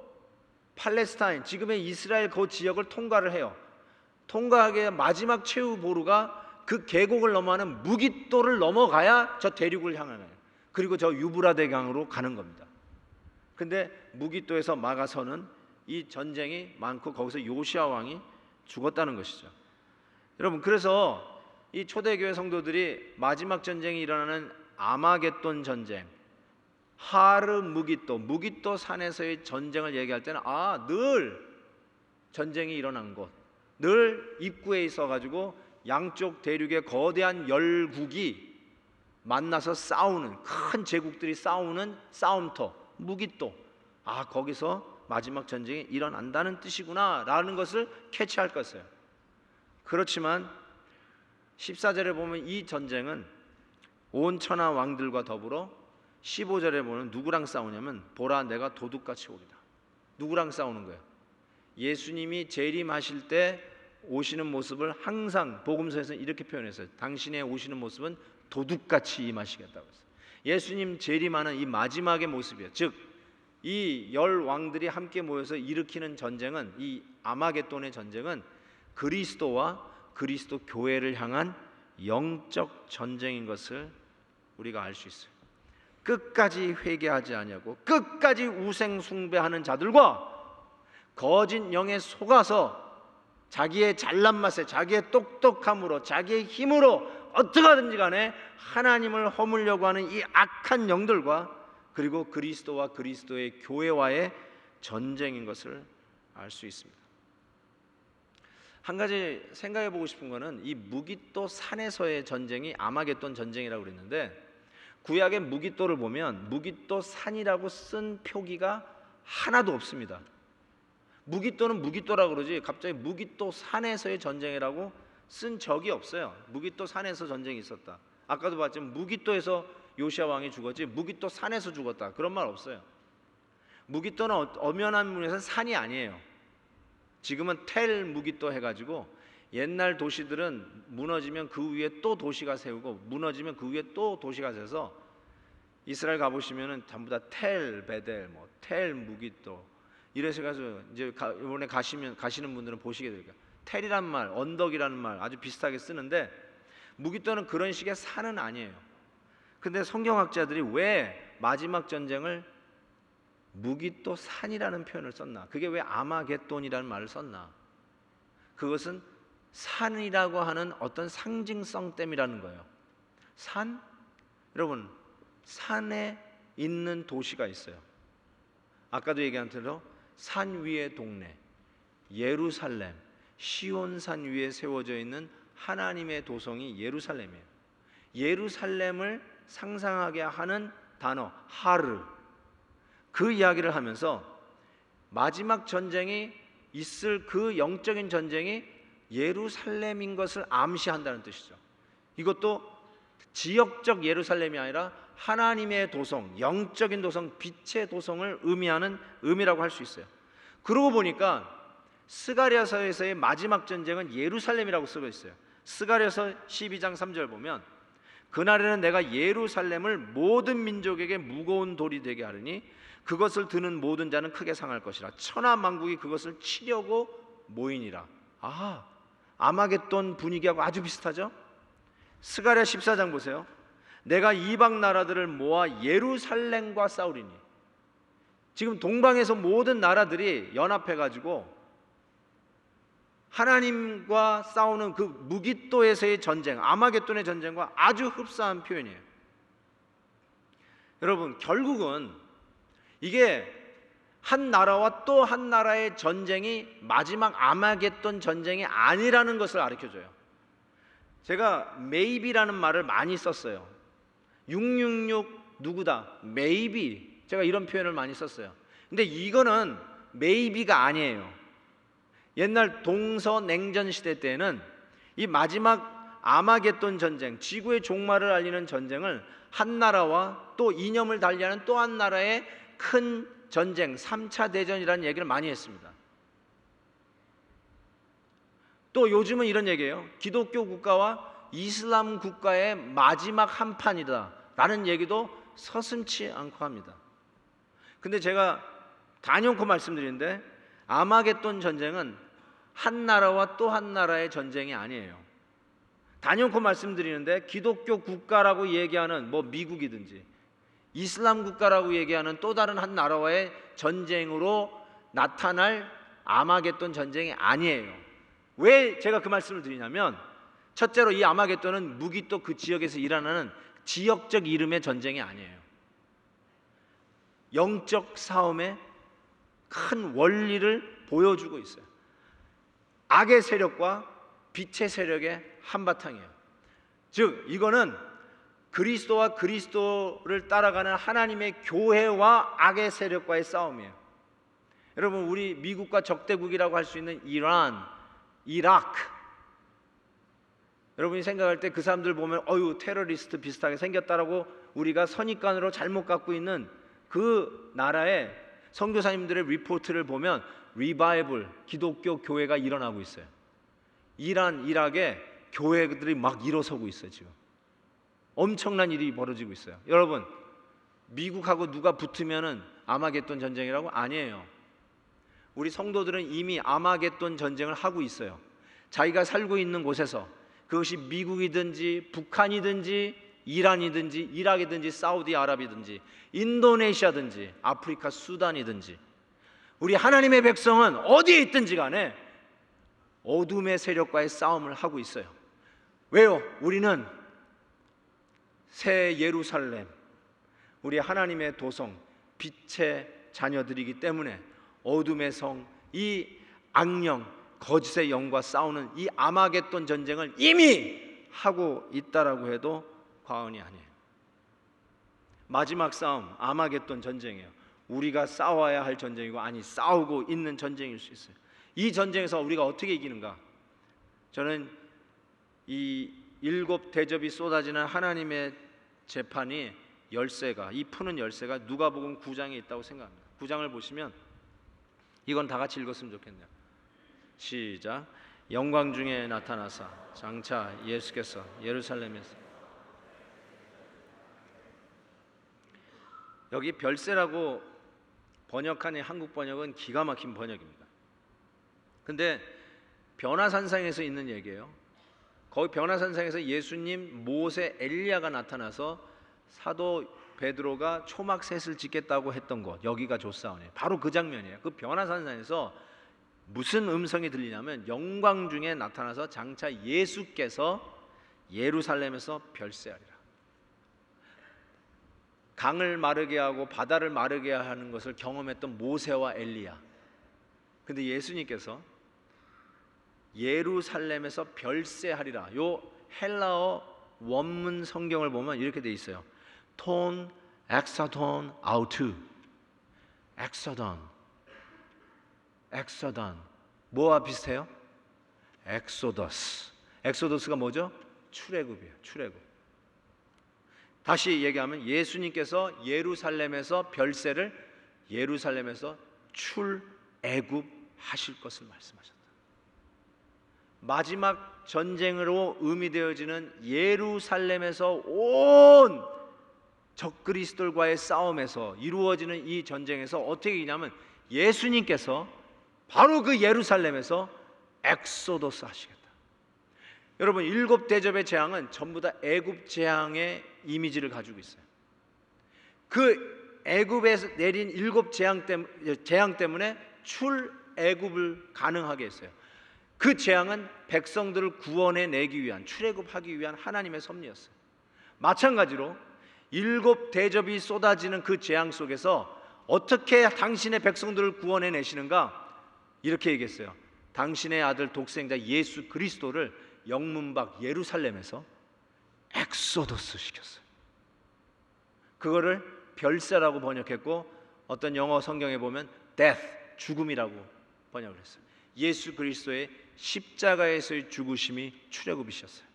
팔레스타인, 지금의 이스라엘 그 지역을 통과를 해요. 통과하기에 마지막 최후 보루가 그 계곡을 넘어가는 무깃도를 넘어가야 저 대륙을 향하는 거예요. 그리고 저 유브라데 강으로 가는 겁니다. 근데 무깃도에서 막아서는 이 전쟁이 많고 거기서 요시야 왕이 죽었다는 것이죠. 여러분, 그래서 이 초대교회 성도들이 마지막 전쟁이 일어나는 아마겟돈 전쟁, 하르 무깃도, 무깃도 산에서의 전쟁을 얘기할 때는 늘 전쟁이 일어난 곳, 늘 입구에 있어가지고 양쪽 대륙의 거대한 열국이 만나서 싸우는, 큰 제국들이 싸우는 싸움터 무깃도, 거기서 마지막 전쟁이 일어난다는 뜻이구나 라는 것을 캐치할 것이에요. 그렇지만 14절에 보면 이 전쟁은 온 천하 왕들과 더불어 15절에 보면 누구랑 싸우냐면 보라 내가 도둑같이 오리다. 누구랑 싸우는 거예요? 예수님이 재림하실 때 오시는 모습을 항상 복음서에서는 이렇게 표현했어요. 당신의 오시는 모습은 도둑같이 임하시겠다고 했어요. 예수님 재림하는 이 마지막의 모습이에요. 즉 이 열 왕들이 함께 모여서 일으키는 전쟁은, 이 아마겟돈의 전쟁은 그리스도와 그리스도 교회를 향한 영적 전쟁인 것을 우리가 알 수 있어요. 끝까지 회개하지 아니하고 끝까지 우상 숭배하는 자들과 거짓 영에 속아서 자기의 잘난 맛에, 자기의 똑똑함으로, 자기의 힘으로 어떻게 하든지 간에 하나님을 허물려고 하는 이 악한 영들과, 그리고 그리스도와 그리스도의 교회와의 전쟁인 것을 알 수 있습니다. 한 가지 생각해 보고 싶은 것은 이 무깃도 산에서의 전쟁이 아마겟돈 전쟁이라고 그랬는데, 구약의 무깃도를 보면 무깃도 산이라고 쓴 표기가 하나도 없습니다. 무깃도는 무깃도라고 그러지 갑자기 무깃도 산에서의 전쟁이라고 쓴 적이 없어요. 무깃도 산에서 전쟁이 있었다. 아까도 봤지만 무깃도에서 요시야 왕이 죽었지 무깃도 산에서 죽었다 그런 말 없어요. 무깃도는 엄연한 문에서는 산이 아니에요. 지금은 텔 무깃도 해가지고 옛날 도시들은 무너지면 그 위에 또 도시가 세우고 무너지면 그 위에 또 도시가 세서 이스라엘 가보시면은 전부 다 텔 베델, 뭐 텔 무깃도 이래서 가서 이제 이번에 가시는 분들은 보시게 될 거예요. 텔이란 말, 언덕이라는 말 아주 비슷하게 쓰는데 무깃도는 그런 식의 산은 아니에요. 근데 성경학자들이 왜 마지막 전쟁을 무깃도 산이라는 표현을 썼나? 그게 왜 아마겟돈이라는 말을 썼나? 그것은 산이라고 하는 어떤 상징성 때문이라는 거예요. 산? 여러분, 산에 있는 도시가 있어요. 아까도 얘기한 대로 산 위의 동네, 예루살렘, 시온산 위에 세워져 있는 하나님의 도성이 예루살렘이에요. 예루살렘을 상상하게 하는 단어 하르, 그 이야기를 하면서 마지막 전쟁이 있을 그 영적인 전쟁이 예루살렘인 것을 암시한다는 뜻이죠. 이것도 지역적 예루살렘이 아니라 하나님의 도성, 영적인 도성, 빛의 도성을 의미하는 의미라고 할 수 있어요. 그러고 보니까 스가랴서에서의 마지막 전쟁은 예루살렘이라고 쓰고 있어요. 스가랴서 12장 3절 보면 그날에는 내가 예루살렘을 모든 민족에게 무거운 돌이 되게 하리니 그것을 드는 모든 자는 크게 상할 것이라. 천하 만국이 그것을 치려고 모이니라. 아마겟돈 분위기하고 아주 비슷하죠? 스가랴 14장 보세요. 내가 이방 나라들을 모아 예루살렘과 싸우리니. 지금 동방에서 모든 나라들이 연합해가지고 하나님과 싸우는 그 무깃도에서의 전쟁, 아마겟돈의 전쟁과 아주 흡사한 표현이에요. 여러분, 결국은 이게 한 나라와 또 한 나라의 전쟁이 마지막 아마겟돈 전쟁이 아니라는 것을 가르쳐줘요. 제가 maybe라는 말을 많이 썼어요. 666 누구다, maybe, 제가 이런 표현을 많이 썼어요. 근데 이거는 maybe가 아니에요. 옛날 동서냉전 시대 때는 이 마지막 아마겟돈 전쟁, 지구의 종말을 알리는 전쟁을 한 나라와 또 이념을 달리하는 또 한 나라의 큰 전쟁, 3차 대전이라는 얘기를 많이 했습니다. 또 요즘은 이런 얘기예요. 기독교 국가와 이슬람 국가의 마지막 한판이다 라는 얘기도 서슴지 않고 합니다. 근데 제가 단연코 말씀드리는데 아마겟돈 전쟁은 한 나라와 또 한 나라의 전쟁이 아니에요. 단연코 말씀드리는데 기독교 국가라고 얘기하는 뭐 미국이든지 이슬람 국가라고 얘기하는 또 다른 한 나라와의 전쟁으로 나타날 아마겟돈 전쟁이 아니에요. 왜 제가 그 말씀을 드리냐면, 첫째로 이 아마겟돈은 무깃도 그 지역에서 일어나는 지역적 이름의 전쟁이 아니에요. 영적 싸움의 큰 원리를 보여주고 있어요. 악의 세력과 빛의 세력의 한바탕이에요. 즉 이거는 그리스도와 그리스도를 따라가는 하나님의 교회와 악의 세력과의 싸움이에요. 여러분, 우리 미국과 적대국이라고 할 수 있는 이란, 이라크, 여러분이 생각할 때 그 사람들 보면 테러리스트 비슷하게 생겼다라고 우리가 선입관으로 잘못 갖고 있는 그 나라에 선교사님들의 리포트를 보면 리바이벌, 기독교 교회가 일어나고 있어요. 이락에 교회들이 막 일어서고 있어요. 지금 엄청난 일이 벌어지고 있어요. 여러분, 미국하고 누가 붙으면은 아마겟돈 전쟁이라고? 아니에요. 우리 성도들은 이미 아마겟돈 전쟁을 하고 있어요. 자기가 살고 있는 곳에서, 그것이 미국이든지 북한이든지 이란이든지 이락이든지 사우디아라비아든지 인도네시아든지 아프리카 수단이든지, 우리 하나님의 백성은 어디에 있든지 간에 어둠의 세력과의 싸움을 하고 있어요. 왜요? 우리는 새 예루살렘, 우리 하나님의 도성, 빛의 자녀들이기 때문에 어둠의 성, 이 악령, 거짓의 영과 싸우는 이 아마겟돈 전쟁을 이미 하고 있다라고 해도 과언이 아니에요. 마지막 싸움, 아마겟돈 전쟁이에요. 우리가 싸워야 할 전쟁이고, 아니 싸우고 있는 전쟁일 수 있어요. 이 전쟁에서 우리가 어떻게 이기는가? 저는 이 7 대접이 쏟아지는 하나님의 재판이 열쇠가, 이 푸는 열쇠가 누가복음 9장에 있다고 생각합니다. 9장을 보시면 이건 다 같이 읽었으면 좋겠네요. 시작. 영광 중에 나타나사 장차 예수께서 예루살렘에서, 여기 별세라고 번역한 이 한국 번역은 기가 막힌 번역입니다. 근데 변화산상에서 있는 얘기예요. 거기 변화산상에서 예수님, 모세, 엘리야가 나타나서 사도 베드로가 초막셋을 짓겠다고 했던 곳, 여기가 조사원이에요. 바로 그 장면이에요. 그 변화산상에서 무슨 음성이 들리냐면 영광 중에 나타나서 장차 예수께서 예루살렘에서 별세하리라. 강을 마르게 하고 바다를 마르게 하는 것을 경험했던 모세와 엘리야. 근데 예수님께서 예루살렘에서 별세하리라. 요 헬라어 원문 성경을 보면 이렇게 돼 있어요. 톤 엑사돈 아우트. 엑서던 뭐와 비슷해요? 엑소더스. 엑소더스가 뭐죠? 출애굽이에요. 출애굽. 다시 얘기하면 예수님께서 예루살렘에서 별세를 예루살렘에서 출애굽하실 것을 말씀하셨다. 마지막 전쟁으로 의미되어지는 예루살렘에서 온 적그리스도들과의 싸움에서 이루어지는 이 전쟁에서 어떻게 이기냐면 예수님께서 바로 그 예루살렘에서 엑소더스 하시겠다. 여러분, 7 대접의 재앙은 전부 다 애굽 재앙의 이미지를 가지고 있어요. 그 애굽에서 내린 7 재앙 때문에 출애굽을 가능하게 했어요. 그 재앙은 백성들을 구원해 내기 위한, 출애굽하기 위한 하나님의 섭리였어요. 마찬가지로 7 대접이 쏟아지는 그 재앙 속에서 어떻게 당신의 백성들을 구원해 내시는가? 이렇게 얘기했어요. 당신의 아들 독생자 예수 그리스도를 영문 밖 예루살렘에서 엑소더스 시켰어요. 그거를 별세라고 번역했고, 어떤 영어 성경에 보면 death, 죽음이라고 번역을 했어요. 예수 그리스도의 십자가에서의 죽으심이 출애굽이셨어요.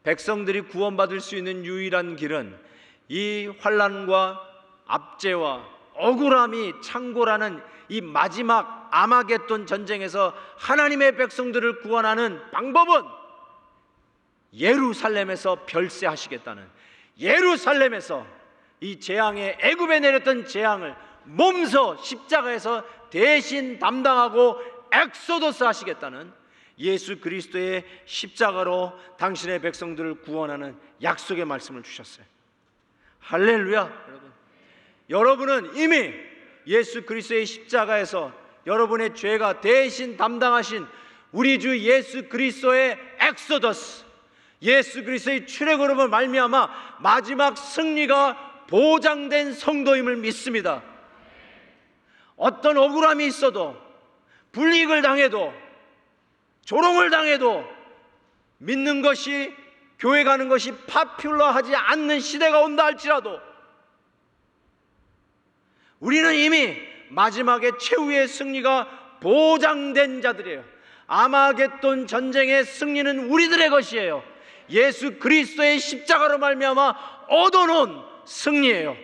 백성들이 구원받을 수 있는 유일한 길은 이 환난과 압제와 억울함이 창궐하는 이 마지막 아마겟돈 전쟁에서 하나님의 백성들을 구원하는 방법은 예루살렘에서 별세하시겠다는, 예루살렘에서 이 재앙에, 애굽에 내렸던 재앙을 몸소 십자가에서 대신 담당하고 엑소더스 하시겠다는 예수 그리스도의 십자가로 당신의 백성들을 구원하는 약속의 말씀을 주셨어요. 할렐루야. 여러분은 이미 예수 그리스도의 십자가에서 여러분의 죄가 대신 담당하신 우리 주 예수 그리스도의 엑소더스, 예수 그리스도의 출애굽으로 말미암아 마지막 승리가 보장된 성도임을 믿습니다. 어떤 억울함이 있어도, 불이익을 당해도, 조롱을 당해도 믿는 것이, 교회 가는 것이 파퓰러하지 않는 시대가 온다 할지라도 우리는 이미 마지막에 최후의 승리가 보장된 자들이에요. 아마겟돈 전쟁의 승리는 우리들의 것이에요. 예수 그리스도의 십자가로 말미암아 얻어놓은 승리예요.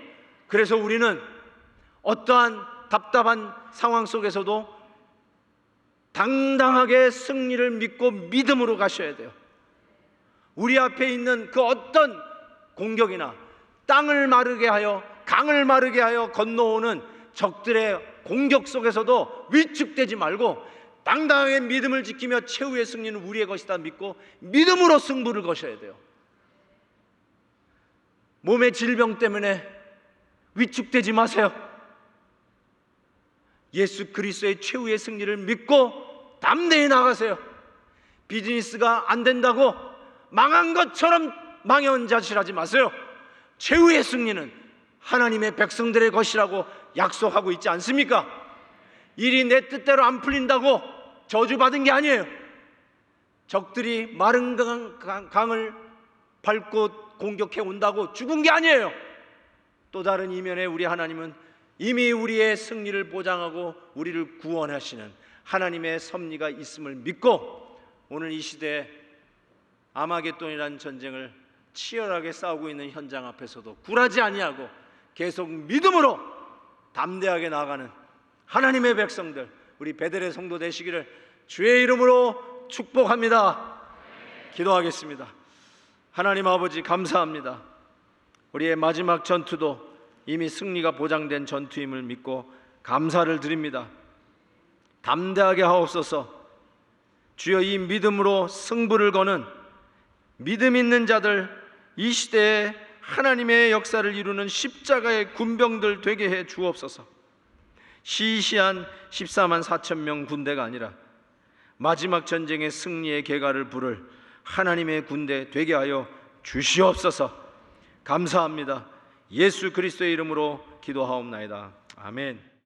그래서 우리는 어떠한 답답한 상황 속에서도 당당하게 승리를 믿고 믿음으로 가셔야 돼요. 우리 앞에 있는 그 어떤 공격이나 땅을 마르게 하여 강을 마르게 하여 건너오는 적들의 공격 속에서도 위축되지 말고 당당하게 믿음을 지키며 최후의 승리는 우리의 것이다 믿고 믿음으로 승부를 거셔야 돼요. 몸의 질병 때문에 위축되지 마세요. 예수 그리스도의 최후의 승리를 믿고 담대히 나가세요. 비즈니스가 안 된다고 망한 것처럼 망연자실하지 마세요. 최후의 승리는 하나님의 백성들의 것이라고 약속하고 있지 않습니까? 일이 내 뜻대로 안 풀린다고 저주받은 게 아니에요. 적들이 마른 강을 밟고 공격해 온다고 죽은 게 아니에요. 또 다른 이면에 우리 하나님은 이미 우리의 승리를 보장하고 우리를 구원하시는 하나님의 섭리가 있음을 믿고 오늘 이 시대에 아마겟돈이라는 전쟁을 치열하게 싸우고 있는 현장 앞에서도 굴하지 아니하고 계속 믿음으로 담대하게 나아가는 하나님의 백성들, 우리 베델의 성도 되시기를 주의 이름으로 축복합니다. 기도하겠습니다. 하나님 아버지 감사합니다. 우리의 마지막 전투도 이미 승리가 보장된 전투임을 믿고 감사를 드립니다. 담대하게 하옵소서. 주여, 이 믿음으로 승부를 거는 믿음 있는 자들, 이 시대에 하나님의 역사를 이루는 십자가의 군병들 되게 해 주옵소서. 시시한 14만 4천 명 군대가 아니라 마지막 전쟁의 승리의 계가를 부를 하나님의 군대 되게 하여 주시옵소서. 감사합니다. 예수 그리스도의 이름으로 기도하옵나이다. 아멘.